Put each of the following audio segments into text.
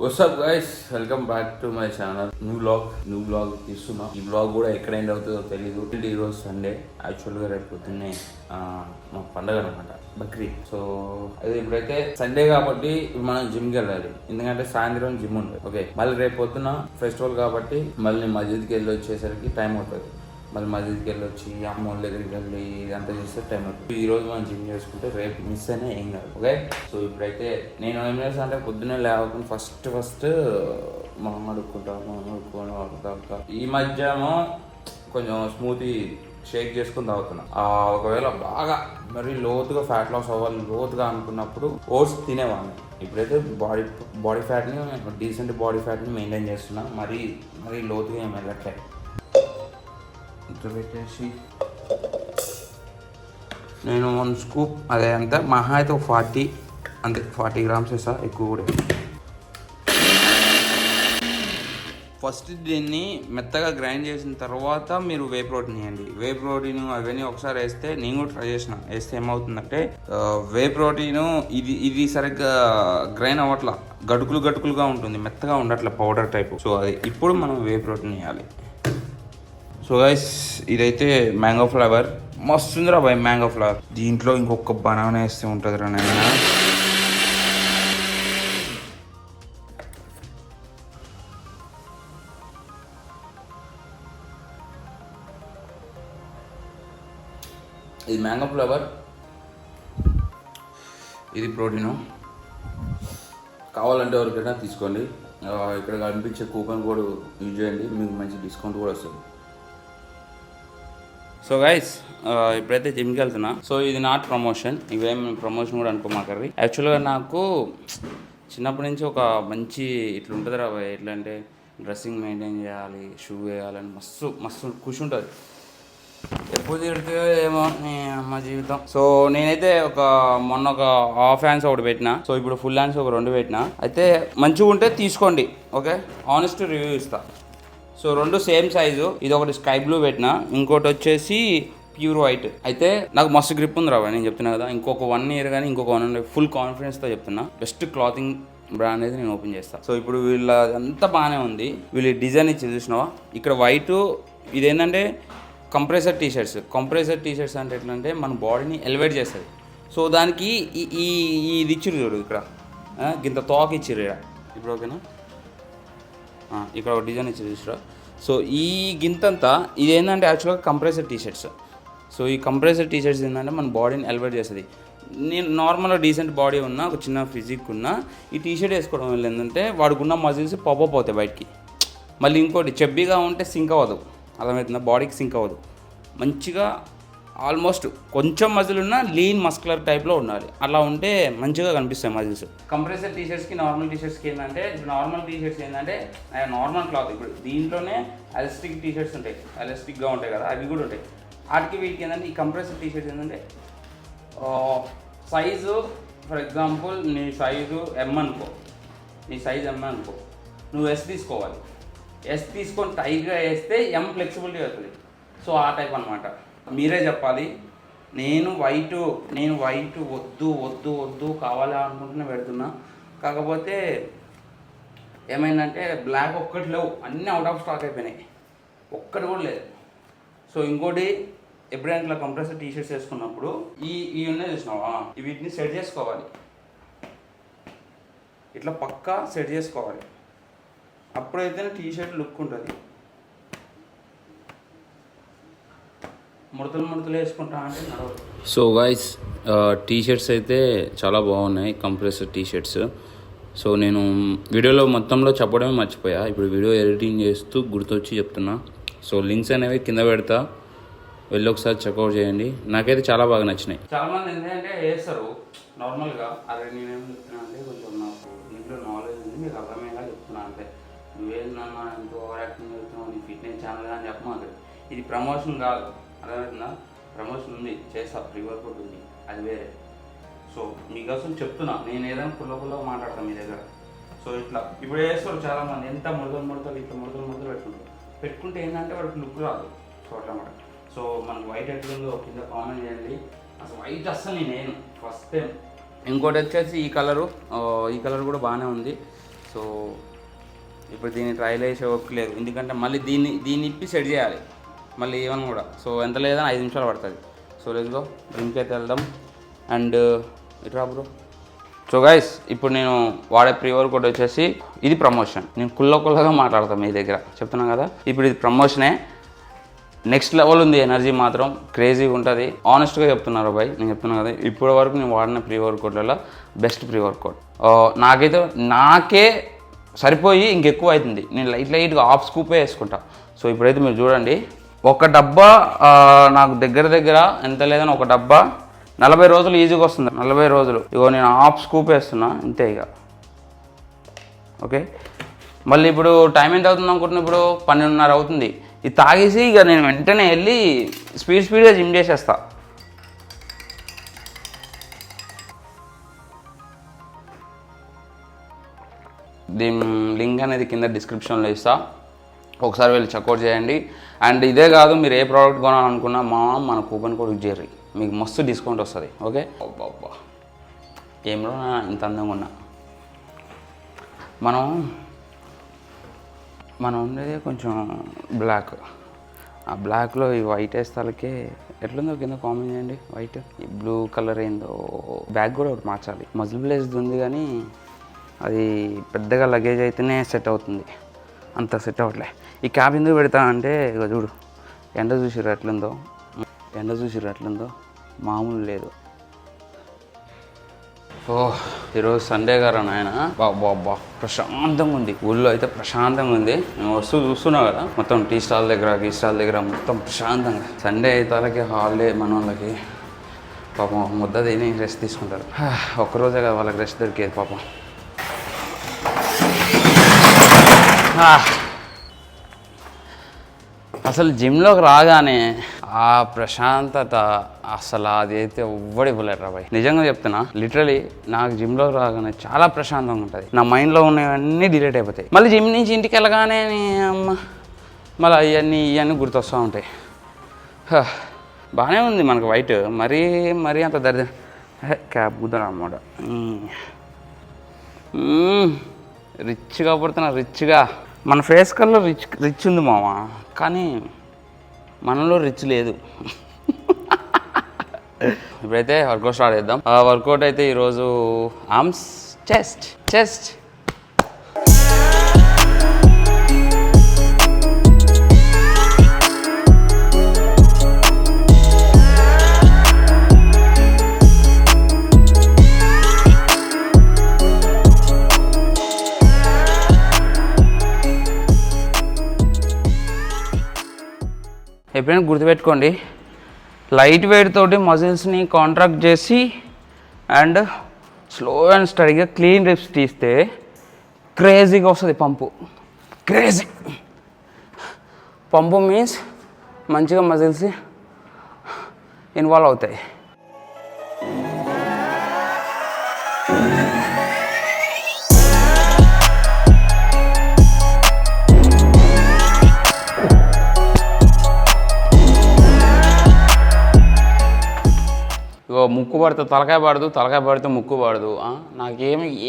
WhatsApp guys, welcome back to my channel. New blog తీస్తున్నా. ఈ blog కూడా ఎక్కడ ఎండ్ అవుతుందో తెలియదు. ఈరోజు సండే. యాక్చువల్గా రేపు పొద్దున్నే మా పండగ అనమాట, బక్రీద్. సో అది ఇప్పుడైతే సండే కాబట్టి మనం జిమ్కి వెళ్ళాలి, ఎందుకంటే సాయంత్రం జిమ్ ఉంటుంది. ఓకే, మళ్ళీ రేపు పొద్దున ఫెస్టివల్ కాబట్టి మళ్ళీ మస్జిద్కి వెళ్ళి వచ్చేసరికి టైం అవుతుంది. మళ్ళీ మస్జిద్కి వెళ్ళి వచ్చి అమ్మ వాళ్ళ దగ్గరికి వెళ్ళి ఇదంతా చేస్తే టైం అవుతుంది. ఈ రోజు మనం జిమ్ చేసుకుంటే రేపు మిస్ అయినా ఏం కాదు. ఓకే, సో ఇప్పుడైతే నేను ఏం చేస్తాను అంటే పొద్దున్నే లేవకుండా ఫస్ట్ మొహం అడుక్కుంటా. ఈ మధ్యమో కొంచెం స్మూతీ షేక్ చేసుకుని తాగుతున్నా. ఒకవేళ బాగా మరి లోతుగా ఫ్యాట్ లాస్ అవ్వాలి లోతుగా అనుకున్నప్పుడు ఓట్స్ తినేవాడిని. ఇప్పుడైతే బాడీ ఫ్యాట్ని డీసెంట్ బాడీ ఫ్యాట్ని మెయింటైన్ చేస్తున్నా. మరీ లోతుగా ఏం వెళ్ళట్లేదు. ఇట్లా పెట్టేసి నేను 1 స్కూప్ అదే అంతా మహా అయితే 40 గ్రామ్స్ వేస్తా, ఎక్కువ కూడా. ఫస్ట్ దీన్ని మెత్తగా గ్రైండ్ చేసిన తర్వాత మీరు వే ప్రోటీన్ వేయండి. వే ప్రోటీన్ అవన్నీ ఒకసారి వేస్తే నేను కూడా ట్రై చేసిన. వేస్తే ఏమవుతుందంటే వే ప్రోటీన్ ఇది సరిగ్గా గ్రైండ్ అవ్వట్లా, గటుకులుగా ఉంటుంది, మెత్తగా ఉండట్లా, పౌడర్ టైపు. సో అది ఇప్పుడు మనం వే ప్రోటీన్ వేయాలి. సో గైస్, ఇదైతే మ్యాంగో ఫ్లేవర్, మస్తుందిరా బాయ్ మ్యాంగో ఫ్లేవర్. దీంట్లో ఇంకొక బనానా వేస్తే ఉంటుంది రా నేను. ఇది మ్యాంగో ఫ్లేవర్, ఇది ప్రోటీను. కావాలంటే ఎవరికైనా తీసుకోండి. ఇక్కడ కనిపించే కూపన్ కోడ్ యూజ్ చేయండి, మీకు మంచి డిస్కౌంట్ కూడా వస్తుంది. సో గైస్, ఇప్పుడైతే జిమ్కి వెళ్తున్నా. సో ఇది నాట్ ప్రమోషన్, ఇవేం ప్రమోషన్ కూడా అనుకోమాకర్రి. యాక్చువల్గా నాకు చిన్నప్పటి నుంచి ఒక మంచి ఇట్లా ఉంటుంది రా, ఎట్లా అంటే డ్రెస్సింగ్ మెయింటైన్ చేయాలి, షూ వేయాలని మస్తు ఖుషి ఉంటుంది. ఎప్పుడు తిడితే ఏమో మా జీవితం. సో నేనైతే మొన్న ఒక హాఫ్ హ్యాండ్స్ ఒకటి పెట్టినా. సో ఇప్పుడు ఫుల్ హ్యాండ్స్ ఒక 2 పెట్టినా. అయితే మంచిగా ఉంటే తీసుకోండి, ఓకే, ఆనెస్ట్ రివ్యూ ఇస్తా. So 2 same size. ఇది ఒకటి స్కై బ్లూ పెట్టినా, ఇంకోటి వచ్చేసి ప్యూర్ వైట్. అయితే నాకు మస్తు గ్రిప్ ఉంది రావా, నేను చెప్తున్నా కదా. ఇంకొక 1 ఇయర్ కానీ ఇంకొక 1 ఇయర్ ఫుల్ కాన్ఫిడెన్స్తో చెప్తున్నా. బెస్ట్ క్లాతింగ్ బ్రాండ్ అయితే నేను ఓపెన్ చేస్తాను. సో ఇప్పుడు వీళ్ళ అంతా బాగానే ఉంది. వీళ్ళు డిజైన్ ఇచ్చి చూసినావా, ఇక్కడ వైట్. ఇదేంటంటే కంప్రెసర్ టీషర్ట్స్ అంటే ఎట్లా అంటే మన బాడీని ఎలివేట్ చేస్తుంది. సో దానికి ఇది ఇచ్చిర్రు చూడు, ఇక్కడ గింత తోక ఇచ్చిర్రు ఇప్పుడు. ఓకేనా, ఇక్కడ ఒక డిజైన్ ఇచ్చి చూసిరా. సో ఈ గింతంతా ఇదేంటంటే యాక్చువల్గా కంప్రెసర్ టీషర్ట్స్. సో ఈ కంప్రెసర్ టీషర్ట్స్ ఏంటంటే మన బాడీని ఎలివేట్ చేస్తుంది. నేను నార్మల్గా డీసెంట్ బాడీ ఉన్న, ఒక చిన్న ఫిజిక్ ఉన్న, ఈ టీషర్ట్ వేసుకోవడం వల్ల ఏంటంటే వాడుకున్న మజిల్స్ పాపప్ అవుతాయి బయటికి. మళ్ళీ ఇంకోటి, చెబ్బీగా ఉంటే సింక్ అవ్వదు, అర్థమవుతుందా, బాడీకి సింక్ అవ్వదు. మంచిగా ఆల్మోస్ట్ కొంచెం మజిల్ ఉన్న లీన్ మస్కులర్ టైప్లో ఉండాలి. అలా ఉంటే మంచిగా కనిపిస్తాయి మజిల్స్. కంప్రెసర్ టీషర్ట్స్కి నార్మల్ టీషర్ట్స్కి ఏంటంటే, నార్మల్ టీషర్ట్స్ ఏంటంటే నార్మల్ క్లాత్. ఇప్పుడు దీంట్లోనే ఎలాస్టిక్ టీషర్ట్స్ ఉంటాయి, ఎలాస్టిక్గా ఉంటాయి కదా, అవి కూడా ఉంటాయి. వీటికి ఏంటంటే ఈ కంప్రెసర్ టీషర్ట్స్ ఏంటంటే సైజు, ఫర్ ఎగ్జాంపుల్ నీ సైజు M అనుకో, నువ్వు S తీసుకోవాలి. S తీసుకొని టైట్గా వేస్తే M ఫ్లెక్సిబిలిటీ అవుతుంది. సో ఆ టైప్ అనమాట. మీరే చెప్పాలి. నేను వైట్ వద్దు కావాలా అనుకుంటున్నా పెడుతున్నా. కాకపోతే ఏమైందంటే బ్లాక్ ఒక్కటి లేవు, అన్నీ అవుట్ ఆఫ్ స్టాక్ అయిపోయినాయి, ఒక్కటి కూడా లేదు. సో ఇంకోటి, ఎప్పుడైనా ఇట్లా కంప్రెసర్ టీషర్ట్స్ వేసుకున్నప్పుడు ఈ ఉన్నాయి చూసినావా, వీటిని సెట్ చేసుకోవాలి. ఇట్లా పక్కా సెట్ చేసుకోవాలి, అప్పుడైతేనే టీషర్ట్ లుక్ ఉంటుంది. ముడతలు వేసుకుంటా అంటే నడవదు. సో గైస్, టీషర్ట్స్ అయితే చాలా బాగున్నాయి, కంప్రెసర్ టీషర్ట్స్. సో నేను వీడియోలో మొత్తంలో చెప్పడమే మర్చిపోయా, ఇప్పుడు వీడియో ఎడిటింగ్ చేస్తూ గుర్తొచ్చి చెప్తున్నా. సో లింక్స్ అనేవి కింద పెడతా, వెళ్ళి ఒకసారి చెక్అవుట్ చేయండి. నాకైతే చాలా బాగా నచ్చినాయి. చాలామంది ఏంటంటే వేస్తారు నార్మల్గా, అదే నేనేం చెప్తున్నా అంటే కొంచెం నాకు దీంట్లో నాలెడ్జ్ ఉంది, మీకు అర్థమయ్యేలా చెప్తున్నా. అంటే నువ్వేందన్నా ఎంతో ఓవర్ యాక్టింగ్ చేస్తున్నావు, నీ ఫిట్నెస్ ఛానల్ అని చెప్పమాక. ఇది ప్రమోషన్ కాదు, అర్థమవుతుందా. ప్రమోషన్ ఉంది, చేస్తా, ప్రీ వర్కౌట్ ఉంది, అది వేరే. సో మీకోసం చెప్తున్నా, నేను ఏదైనా పుల్లగా మాట్లాడతాను మీ దగ్గర. సో ఇట్లా ఇప్పుడు వేస్తారు చాలామంది, ఎంత ముడతలు ఇట్లా ముడతలు పెట్టుకుంటే ఏంటంటే వాడికి లుక్ రాదు. సో అట్లా అన్నమాట. సో మనకు వైట్ ఎట్లుందో కింద కామెంట్ చేయండి. అసలు వైట్ అస్సలు నేను ఫస్ట్ టైం. ఇంకోటి వచ్చేసి ఈ కలర్ కూడా బాగానే ఉంది. సో సో ఇప్పుడు దీన్ని ట్రైల్ వేసే ఓపిక లేదు, ఎందుకంటే మళ్ళీ దీన్ని ఇప్పి సెట్ చేయాలి మళ్ళీ ఏమని కూడా. సో ఎంత లేదని 5 నిమిషాలు పడుతుంది. సో లెట్స్ గో, డ్రింక్ అయితే వెళ్దాం. అండ్ ఇట్రా బ్రో. సో గైస్, ఇప్పుడు నేను వాడే ప్రీ వర్కౌట్ వచ్చేసి ఇది ప్రమోషన్. నేను కుల్లగా మాట్లాడతాను మీ దగ్గర, చెప్తున్నాను కదా. ఇప్పుడు ఇది ప్రమోషనే, నెక్స్ట్ లెవెల్ ఉంది. ఎనర్జీ మాత్రం క్రేజీగా ఉంటుంది. ఆనెస్ట్గా చెప్తున్నారు బాయ్, నేను చెప్తున్నాను కదా. ఇప్పటి వరకు నేను వాడిన ప్రీ వర్కౌట్లలో బెస్ట్ ప్రీ వర్కౌట్. నాకే సరిపోయి ఇంకెక్కువ అవుతుంది. నేను లైట్గా హాఫ్ స్కూపే వేసుకుంటా. సో ఇప్పుడైతే మీరు చూడండి, ఒక డబ్బా నాకు దగ్గర ఎంత లేదని ఒక డబ్బా 40 రోజులు ఈజీగా వస్తుంది. 40 రోజులు. ఇగో నేను హాఫ్ స్కూప్ వేస్తున్నా ఇంతే ఇక. ఓకే, మళ్ళీ ఇప్పుడు టైం ఎంత అవుతుంది అనుకుంటున్నా, ఇప్పుడు 12:30 అవుతుంది. ఇది తాగేసి ఇక నేను వెంటనే వెళ్ళి స్పీడ్గా జిమ్ చేసేస్తా. దీని లింక్ అనేది కింద డిస్క్రిప్షన్లో ఇస్తా, ఒకసారి వెళ్ళి చెక్అవుట్ చేయండి. అండ్ ఇదే కాదు, మీరు ఏ ప్రోడక్ట్ కొనాలనుకున్నా మన కూపన్ కోడ్ యూజ్ చేయరు, మీకు మస్తు డిస్కౌంట్ వస్తుంది. ఓకే, అబ్బా ఏమో ఇంత అందంగా ఉన్నా. మనం ఉండేది కొంచెం బ్లాక్. ఆ బ్లాక్లో ఈ వైట్ వేస్తాలకే ఎట్లుందో కింద కామెంట్ చేయండి. వైట్ ఈ బ్లూ కలర్ ఏందో. బ్యాగ్ కూడా ఒకటి మార్చాలి. మజిల్ బ్లేజ్ ఉంది కానీ అది పెద్దగా లగేజ్ అయితేనే సెట్ అవుతుంది, అంత సెట్ అవ్వట్లే. ఈ క్యాబ్ ఎందుకు పెడతా అంటే ఇక చూడు, ఎండ చూసిర్రు ఎట్లుందో మామూలు లేదు. ఈరోజు సండే గారు నాయన, బాబా ప్రశాంతంగా ఉంది. ఊళ్ళో అయితే ప్రశాంతంగా ఉంది. నేను చూస్తున్నావు కదా, మొత్తం టీ స్టాల్ దగ్గర మొత్తం ప్రశాంతంగా. సండే అయితే వాళ్ళకి హాలిడే, మన వాళ్ళకి పాపం ముద్ద తిని రెస్ట్ తీసుకుంటారు. ఒక్కరోజే కదా వాళ్ళకి రెస్ట్ దొరికేది పాపం. అసలు జిమ్లోకి రాగానే ఆ ప్రశాంతత అసలు అది అయితే ఎవ్వడి ఇవ్వలేరు బాయ్. నిజంగా చెప్తున్నా, లిటరలీ నాకు జిమ్లోకి రాగానే చాలా ప్రశాంతంగా ఉంటుంది. నా మైండ్లో ఉన్నవన్నీ డిలీట్ అయిపోతాయి. మళ్ళీ జిమ్ నుంచి ఇంటికి వెళ్ళగానే మళ్ళీ ఇవన్నీ గుర్తొస్తూ ఉంటాయి. బాగానే ఉంది మనకు వైట్, మరీ అంత దరిద్రం క్యాబ్ కుదర అన్నమాట. రిచ్గా పడుతున్నా, రిచ్గా. మన ఫేస్ కలర్ రిచ్ ఉంది మామ, కానీ మనలో రిచ్ లేదు. ఇప్పుడైతే వర్కౌట్ స్టార్ట్ చేద్దాం. వర్కౌట్ అయితే ఈరోజు ఆర్మ్స్, చెస్ట్. ఎప్పుడైనా గుర్తుపెట్టుకోండి, లైట్ వెయిట్ తోటి మజిల్స్ని కాంట్రాక్ట్ చేసి అండ్ స్లో అండ్ స్టడీగా క్లీన్ రిప్స్ తీస్తే క్రేజీగా వస్తుంది పంపు. పంపు మీన్స్ మంచిగా మజిల్స్ ఇన్వాల్వ్ అవుతాయి. ముక్కు పడితే తలకాయ పడితే ముక్కు పడదు.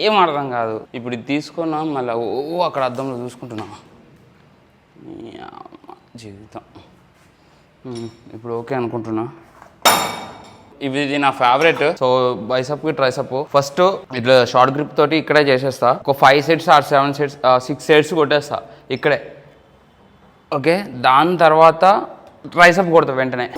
ఏం అర్థం కాదు. ఇప్పుడు ఇది తీసుకున్నా మళ్ళీ అక్కడ అద్దంలో చూసుకుంటున్నా జీవితం. ఇప్పుడు ఓకే అనుకుంటున్నా. ఇది నా ఫేవరెట్. సో బైసెప్కి ట్రైసెప్ ఫస్ట్ ఇట్లా షార్ట్ గ్రిప్ తోటి ఇక్కడే చేసేస్తా. ఒక 5 సెట్స్ ఆర్ 7 సెట్స్ 6 సెట్స్ కొట్టేస్తా ఇక్కడే. ఓకే, దాని తర్వాత ట్రైసెప్ కొడతా వెంటనే.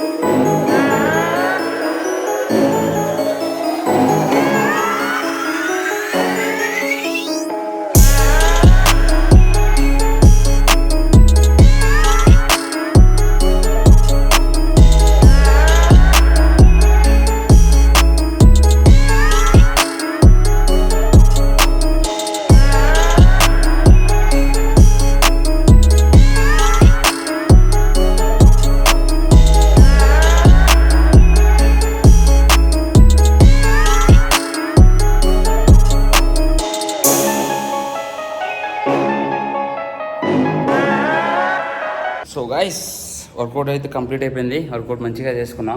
సో గైస్, వర్కౌట్ అయితే కంప్లీట్ అయిపోయింది. వర్కౌట్ మంచిగా చేసుకున్నా.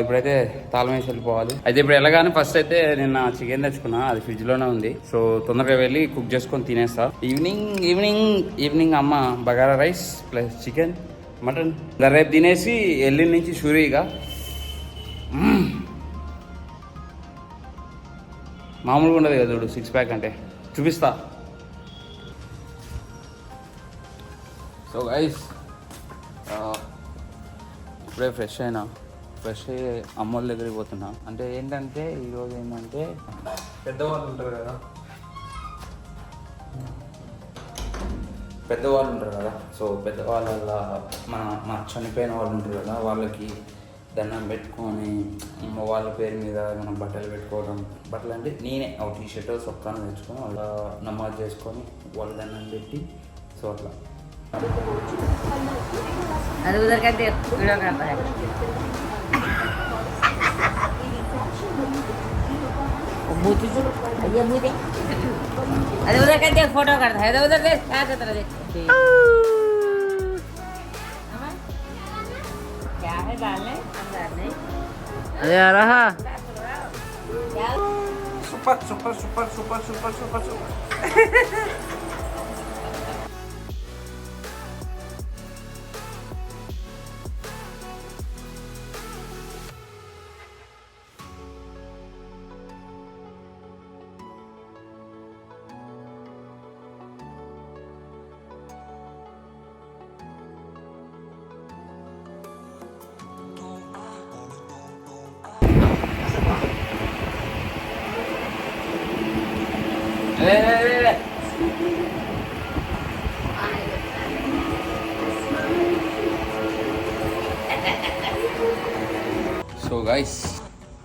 ఇప్పుడైతే తాళం వేసి వెళ్ళిపోవాలి. అయితే ఇప్పుడు వెళ్ళగానే ఫస్ట్ అయితే నిన్న చికెన్ తెచ్చుకున్నా, అది ఫ్రిడ్జ్ లోనే ఉంది. సో తొందరగా వెళ్ళి కుక్ చేసుకొని తినేస్తా. ఈవినింగ్ అమ్మ bagara rice plus chicken mutton రేపు తినేసి ఎల్లుండి నుంచి షూరీగా మామూలుగా ఉండదు కదా చూడు 6 ప్యాక్ అంటే చూపిస్తా. సో గైస్ ఇప్పుడే ఫ్రెష్ అయ్యి అమ్మోళ్ళ దగ్గరికి పోతున్నా. అంటే ఏంటంటే ఈరోజు ఏంటంటే పెద్దవాళ్ళు ఉంటారు కదా, సో పెద్దవాళ్ళ మన చనిపోయిన వాళ్ళు ఉంటారు కదా, వాళ్ళకి దండం పెట్టుకొని వాళ్ళ పేరు మీద మనం బట్టలు పెట్టుకోవడం. బట్టలు అంటే నేనే ఒక టీషర్ట్ సొక్కాను తెచ్చుకొని వాళ్ళ నమాజ్ చేసుకొని వాళ్ళ దండం పెట్టి సో అట్లా. అది उधर का देख वीडियो करता है बूटी ये बूटी अरे उधर का देख फोटो करता है उधर देख क्या करता है देख क्या है डालने अंदर नहीं अरे आ रहा सुपर సో గైస్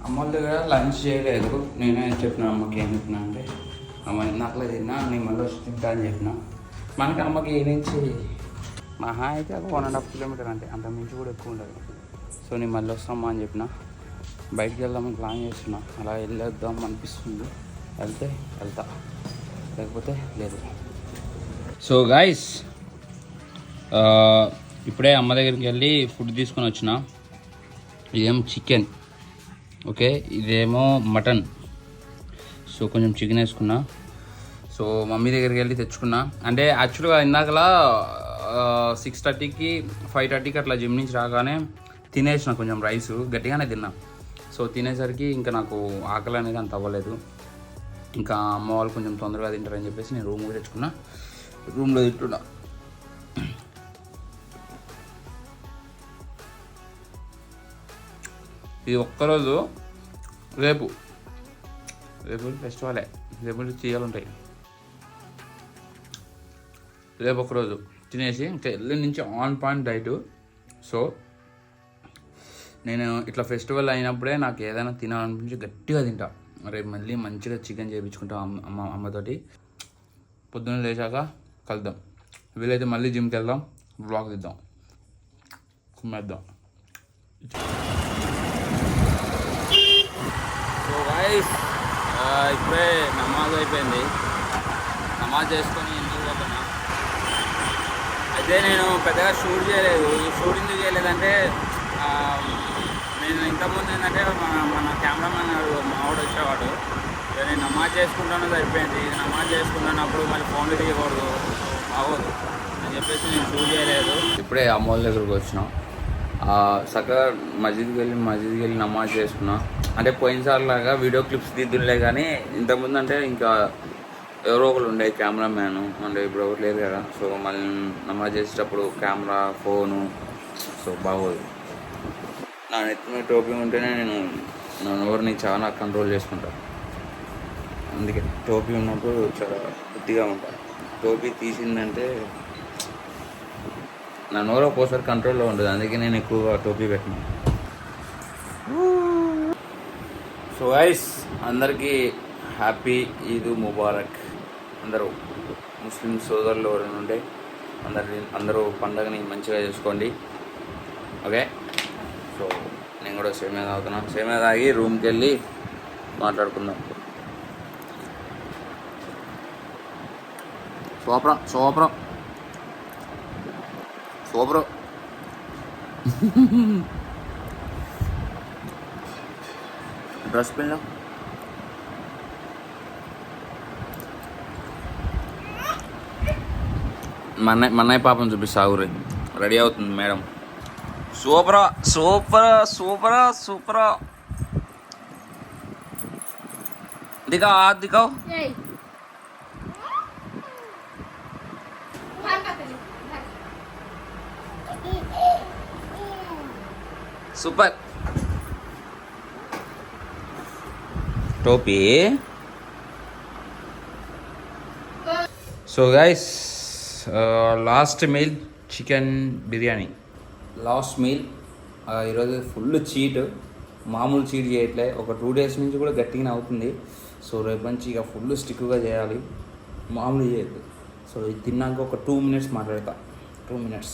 అమ్మ దగ్గర లంచ్ చేయలేదు. నేనే చెప్పిన అమ్మకి ఏం చెప్పినా అంటే అమ్మ ఇందాకలే తిన్నా, నేను మళ్ళీ వచ్చి తింటా అని చెప్పిన. మనకి అమ్మకి ఏ నుంచి మహా అయితే ఒక 1.5 కిలోమీటర్ అంటే అంత మించి కూడా ఎక్కువ ఉండదు. సో నేను మళ్ళీ వస్తామా అని చెప్పిన. బయటికి వెళ్దామని ప్లాన్ చేస్తున్నా, అలా వెళ్ళొద్దాం అనిపిస్తుంది. వెళ్తా లేకపోతే లేదు. సో గైస్ ఇప్పుడే అమ్మ దగ్గరికి వెళ్ళి ఫుడ్ తీసుకొని వచ్చిన. ఇదేమో చికెన్, ఓకే, ఇదేమో మటన్. సో కొంచెం చికెన్ వేసుకున్నా. సో మమ్మీ దగ్గరికి వెళ్ళి తెచ్చుకున్నా. అంటే యాక్చువల్గా ఇందాకలా 6:30కి 5:30కి అట్లా జిమ్ నుంచి రాగానే తినేసిన కొంచెం రైస్, గట్టిగానే తిన్నా. సో తినేసరికి ఇంకా నాకు ఆకలి అనేది అంత అవ్వలేదు. ఇంకా అమ్మ వాళ్ళు కొంచెం తొందరగా తింటారని చెప్పేసి నేను రూమ్కి తెచ్చుకున్నా, రూమ్లో తింటున్నా. ఇది ఒక్కరోజు, రేపు ఫెస్టివలే, రేపు చీయలు ఉంటాయి. రేపు ఒకరోజు తినేసి ఇంకా ఎల్లుండి నుంచి ఆన్ పాయింట్ డైట్. సో నేను ఇట్లా ఫెస్టివల్ అయినప్పుడే నాకు ఏదైనా తినాలనిపించి గట్టిగా తింటా. రేపు మళ్ళీ మంచిగా చికెన్ చేయించుకుంటాం అమ్మతోటి. పొద్దున్న లేచాక కలుద్దాం. వీలైతే మళ్ళీ జిమ్కి వెళ్దాం, వ్లాగ్ తీద్దాం, కుమ్మేద్దాం. సో గైస్ ఇప్పుడే నమాజ్ అయిపోయింది. నమాజ్ చేసుకొని ఇంటికి పోతున్నా. అయితే నేను పెద్దగా షూట్ చేయలేదు. ఈ షూట్ ఎందుకు చేయలేదంటే నేను ఇంతకుముందు ఏంటంటే మన కెమెరామెన్ మావాడు వచ్చేవాడు. నేను నమాజ్ చేసుకుంటాను సరిపోయింది. నమాజ్ చేసుకుంటున్నప్పుడు మళ్ళీ ఫోన్లు తీయకూడదు, బాగోదు అని చెప్పేసి నేను షూట్ చేయలేదు. ఇప్పుడే అమ్మోళ్ళ దగ్గరకు వచ్చినాం. చక్కగా మస్జిద్కి వెళ్ళి నమాజ్ చేసుకున్నా. అంటే పోయినసారి లాగా వీడియో క్లిప్స్ తీద్దులే, కానీ ఇంతకుముందు అంటే ఇంకా ఎవరో ఒకరు ఉండే కెమెరామ్యాను, అంటే ఇప్పుడు ఎవరు లేరు కదా. సో మళ్ళీ నమాజ్ చేసేటప్పుడు కెమెరా ఫోను సో బాగోదు. నా నెత్తి మీద టోపీ ఉంటేనే నేను నా నోరుని చాలా కంట్రోల్ చేసుకుంటాను. అందుకే టోపీ ఉన్నప్పుడు చాలా బుద్ధిగా ఉంటాను. టోపీ తీసిందంటే నా నోరు ఒక్కోసారి కంట్రోల్లో ఉండదు. అందుకే నేను ఎక్కువగా టోపీ పెట్టను. సో గైస్ అందరికీ హ్యాపీ ఈద్ ముబారక్. అందరూ ముస్లిం సోదరులు ఎవరైనా ఉంటే అందరూ పండుగని మంచిగా చేసుకోండి, ఓకే. సో నేను కూడా సేమియా తాగుతున్నా. సేమియా తాగి రూమ్కి వెళ్ళి మాట్లాడుకుందాం. సూపర్ డ్రెస్ పిల్ల మన్నయ్య పాపం చూపిస్తా ఊరి రెడీ అవుతుంది మేడం. సూపరా సూపరా సూపరా సూపరా. దిగా దిగావు. సూపర్. టోపీ. So guys last meal chicken biryani. Last meal ఈరోజు ఫుల్ చీట్. మామూలు చీట్ చేయట్లే. ఒక 2 days నుంచి కూడా గట్టిగానే అవుతుంది. సో రేపు నుంచి ఇక ఫుల్ స్టిక్గా చేయాలి, మామూలు చేయద్దు. సో ఇది తిన్నాక ఒక 2 minutes మాట్లాడతా. 2 minutes.